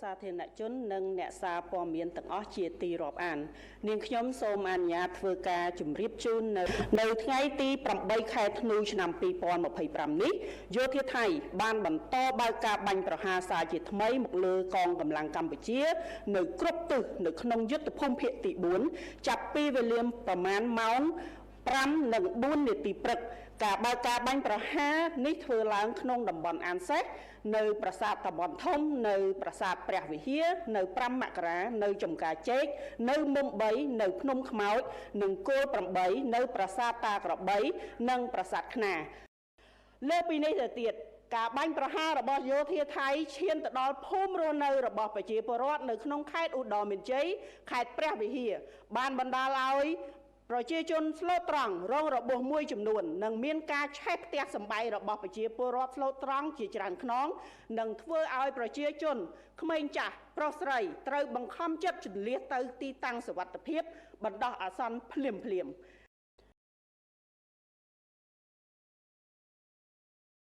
សាធារណជននិងអ្នកសារព័ត៌មានទាំងអស់ជាទីរាប់អាននាងខ្ញុំសូមអនុញ្ញាតធ្វើការជម្រាបជូននៅថ្ងៃទី8ខែធ្នូឆ្នាំ2025នេះយោធាថៃបានបន្តបើកការបាញ់ប្រហារសារជាថ្មីមកលើកងកម្លាំងកម្ពុជានៅគ្រប់ទិសនៅក្នុងយុទ្ធភូមិភាគទី4ចាប់ពីវេលាប្រមាណម៉ោង5:04 នាទីព្រឹកការបើកការបាញ់ប្រហារនេះធ្វើឡើងក្នុងតំបន់អានសេះនៅប្រាសាទតាបន់ធំនៅប្រាសាទព្រះវិហារនៅ5មករានៅចំការជែកនៅមុំ3នៅភ្នំខ្មោចនិងគោល8នៅប្រាសាទតាក្របីនិងប្រាសាទខ្នាលើពីនេះទៅទៀតការបាញ់ប្រហាររបស់យោធាថៃឈានទៅដល់ភូមិរស់នៅរបស់ប្រជាពលរដ្ឋនៅក្នុងខេត្តឧត្តរមានជ័យខេត្តព្រះវិហារបានបណ្ដាលឲ្យប្រជាជនស្លូតត្រង់រងរបួសមួយចំនួននិងមានការឆេះផ្ទះសម្បែងរបស់ប្រជាពលរដ្ឋស្លូតត្រង់ជាច្រើនខ្នងនិងធ្វើឲ្យប្រជាជនក្មេងចាស់ប្រុសស្រីត្រូវបង្ខំចិត្តជម្លៀសទៅទីតាំងសុវត្ថិភាពបណ្ដោះអាសន្នភ្លាម